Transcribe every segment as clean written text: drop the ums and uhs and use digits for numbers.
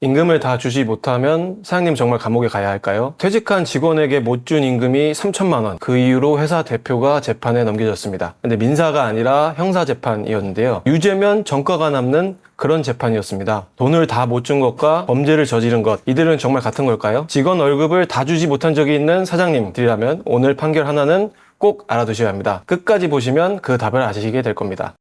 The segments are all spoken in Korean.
임금을 다 주지 못하면 사장님 정말 감옥에 가야 할까요? 퇴직한 직원에게 못 준 임금이 3천만 원. 그 이후로 회사 대표가 재판에 넘겨졌습니다. 근데 민사가 아니라 형사재판이었는데요. 유죄면 전과가 남는 그런 재판이었습니다. 돈을 다 못 준 것과 범죄를 저지른 것, 이들은 정말 같은 걸까요? 직원 월급을 다 주지 못한 적이 있는 사장님들이라면 오늘 판결 하나는 꼭 알아두셔야 합니다. 끝까지 보시면 그 답을 아시게 될 겁니다.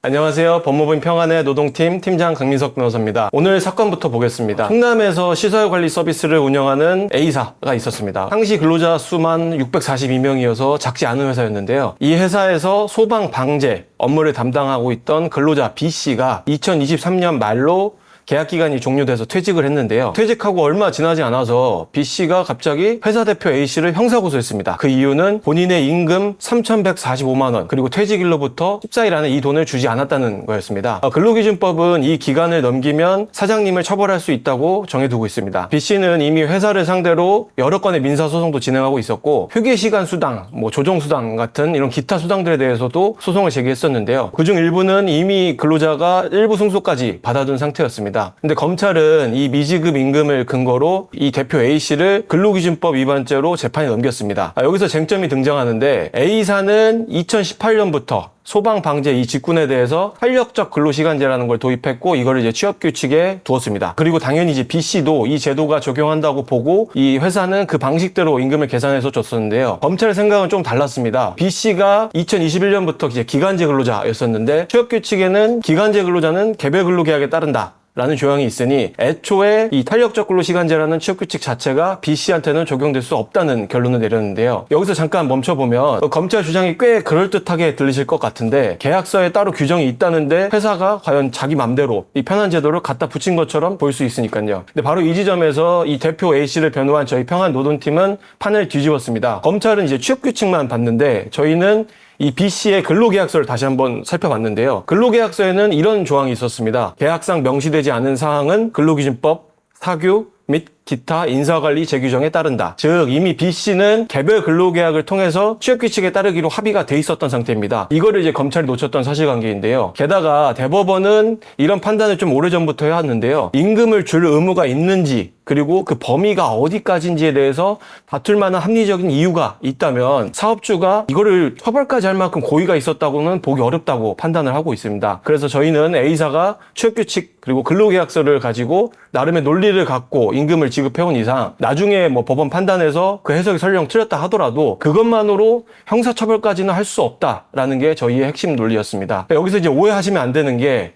안녕하세요. 법무부인 평안의 노동팀 팀장 강민석 변호사입니다. 오늘 사건부터 보겠습니다. 충남에서 시설관리 서비스를 운영하는 A사가 있었습니다. 당시 근로자 수만 642명이어서 작지 않은 회사였는데요. 이 회사에서 소방 방제 업무를 담당하고 있던 근로자 B씨가 2023년 말로 계약기간이 종료돼서 퇴직을 했는데요. 퇴직하고 얼마 지나지 않아서 B씨가 갑자기 회사 대표 A씨를 형사고소했습니다. 그 이유는 본인의 임금 3,145만 원 그리고 퇴직일로부터 14일 안에 이 돈을 주지 않았다는 거였습니다. 근로기준법은 이 기간을 넘기면 사장님을 처벌할 수 있다고 정해두고 있습니다. B씨는 이미 회사를 상대로 여러 건의 민사소송도 진행하고 있었고 휴게시간 수당, 조정수당 같은 이런 기타 수당들에 대해서도 소송을 제기했었는데요. 그중 일부는 이미 근로자가 일부 승소까지 받아둔 상태였습니다. 근데 검찰은 이 미지급 임금을 근거로 이 대표 A씨를 근로기준법 위반죄로 재판에 넘겼습니다. 여기서 쟁점이 등장하는데 A사는 2018년부터 소방방제 이 직군에 대해서 탄력적 근로시간제라는 걸 도입했고 이거를 이제 취업규칙에 두었습니다. 그리고 당연히 이제 B씨도 이 제도가 적용한다고 보고 이 회사는 그 방식대로 임금을 계산해서 줬었는데요. 검찰의 생각은 좀 달랐습니다. B씨가 2021년부터 이제 기간제 근로자였었는데 취업규칙에는 기간제 근로자는 개별 근로계약에 따른다 라는 조항이 있으니 애초에 이 탄력적 근로시간제라는 취업규칙 자체가 B씨한테는 적용될 수 없다는 결론을 내렸는데요. 여기서 잠깐 멈춰보면 검찰 주장이 꽤 그럴듯하게 들리실 것 같은데 계약서에 따로 규정이 있다는데 회사가 과연 자기 맘대로 이 편한 제도를 갖다 붙인 것처럼 보일 수 있으니까요. 근데 바로 이 지점에서 이 대표 A씨를 변호한 저희 평안노동팀은 판을 뒤집었습니다. 검찰은 이제 취업규칙만 봤는데 저희는 이 B씨의 근로계약서를 다시 한번 살펴봤는데요. 근로계약서에는 이런 조항이 있었습니다. 계약상 명시되지 않은 사항은 근로기준법, 사규 및 기타 인사관리 재규정에 따른다. 즉 이미 B씨는 개별 근로계약을 통해서 취업규칙에 따르기로 합의가 돼 있었던 상태입니다. 이거를 이제 검찰이 놓쳤던 사실관계인데요. 게다가 대법원은 이런 판단을 좀 오래전부터 해왔는데요. 임금을 줄 의무가 있는지 그리고 그 범위가 어디까지인지에 대해서 다툴 만한 합리적인 이유가 있다면 사업주가 이거를 처벌까지 할 만큼 고의가 있었다고는 보기 어렵다고 판단을 하고 있습니다. 그래서 저희는 A사가 취업규칙 그리고 근로계약서를 가지고 나름의 논리를 갖고 임금을 지급해온 이상 나중에 법원 판단에서 그 해석이 설령 틀렸다 하더라도 그것만으로 형사처벌까지는 할 수 없다라는 게 저희의 핵심 논리였습니다. 여기서 이제 오해하시면 안 되는 게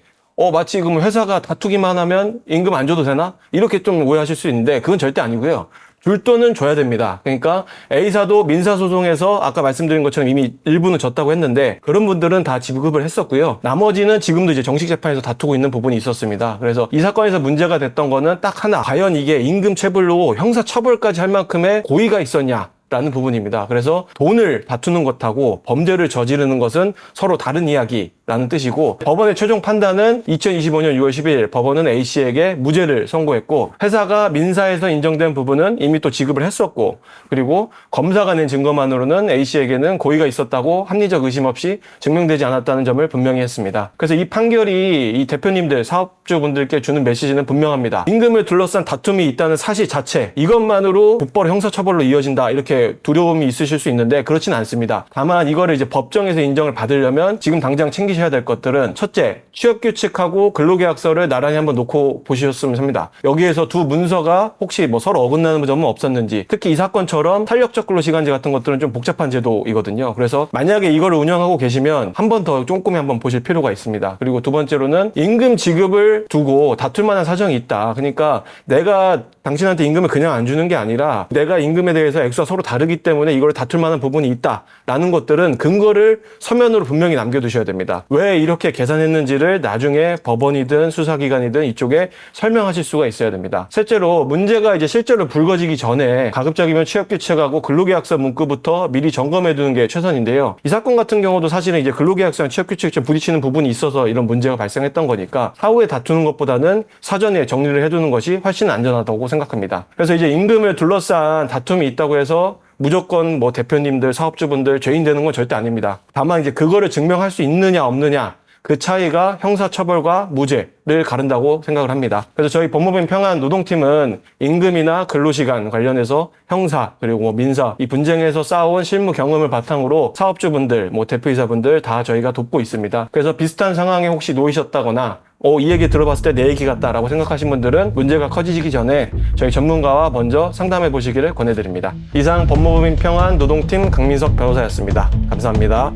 마치 그럼 회사가 다투기만 하면 임금 안 줘도 되나? 이렇게 좀 오해하실 수 있는데 그건 절대 아니고요. 줄 돈은 줘야 됩니다. 그러니까 A사도 민사소송에서 아까 말씀드린 것처럼 이미 일부는 졌다고 했는데 그런 분들은 다 지급을 했었고요. 나머지는 지금도 이제 정식 재판에서 다투고 있는 부분이 있었습니다. 그래서 이 사건에서 문제가 됐던 거는 딱 하나. 과연 이게 임금 체불로 형사처벌까지 할 만큼의 고의가 있었냐? 라는 부분입니다. 그래서 돈을 다투는 것하고 범죄를 저지르는 것은 서로 다른 이야기라는 뜻이고 법원의 최종 판단은 2025년 6월 10일 법원은 A씨에게 무죄를 선고했고 회사가 민사에서 인정된 부분은 이미 또 지급을 했었고 그리고 검사가 낸 증거만으로는 A씨에게는 고의가 있었다고 합리적 의심 없이 증명되지 않았다는 점을 분명히 했습니다. 그래서 이 판결이 이 대표님들 사업주분들께 주는 메시지는 분명합니다. 임금을 둘러싼 다툼이 있다는 사실 자체 이것만으로 곧바로 형사처벌로 이어진다 이렇게 두려움이 있으실 수 있는데 그렇진 않습니다. 다만 이거를 이제 법정에서 인정을 받으려면 지금 당장 챙기셔야 될 것들은 첫째, 취업규칙하고 근로계약서를 나란히 한번 놓고 보셨으면 합니다. 여기에서 두 문서가 혹시 서로 어긋나는 점은 없었는지 특히 이 사건처럼 탄력적 근로시간제 같은 것들은 좀 복잡한 제도이거든요. 그래서 만약에 이거를 운영하고 계시면 한 번 더 꼼꼼히 한번 보실 필요가 있습니다. 그리고 두 번째로는 임금 지급을 두고 다툴 만한 사정이 있다. 그러니까 내가 당신한테 임금을 그냥 안 주는 게 아니라 내가 임금에 대해서 액수가 서로 다르기 때문에 이걸 다툴 만한 부분이 있다라는 것들은 근거를 서면으로 분명히 남겨두셔야 됩니다. 왜 이렇게 계산했는지를 나중에 법원이든 수사기관이든 이쪽에 설명하실 수가 있어야 됩니다. 셋째로 문제가 이제 실제로 불거지기 전에 가급적이면 취업규칙하고 근로계약서 문구부터 미리 점검해두는 게 최선인데요. 이 사건 같은 경우도 사실은 이제 근로계약서랑 취업규칙이 좀 부딪히는 부분이 있어서 이런 문제가 발생했던 거니까 사후에 다투는 것보다는 사전에 정리를 해두는 것이 훨씬 안전하다고 생각합니다. 그래서 이제 임금을 둘러싼 다툼이 있다고 해서 무조건 대표님들, 사업주분들 죄인 되는 건 절대 아닙니다. 다만 이제 그거를 증명할 수 있느냐 없느냐 그 차이가 형사처벌과 무죄를 가른다고 생각을 합니다. 그래서 저희 법무법인 평안 노동팀은 임금이나 근로시간 관련해서 형사 그리고 민사 이 분쟁에서 쌓아온 실무 경험을 바탕으로 사업주분들, 대표이사분들 다 저희가 돕고 있습니다. 그래서 비슷한 상황에 혹시 놓이셨다거나 이 얘기 들어봤을 때 내 얘기 같다라고 생각하신 분들은 문제가 커지기 전에 저희 전문가와 먼저 상담해 보시기를 권해드립니다. 이상 법무법인 평안 노동팀 강민석 변호사였습니다. 감사합니다.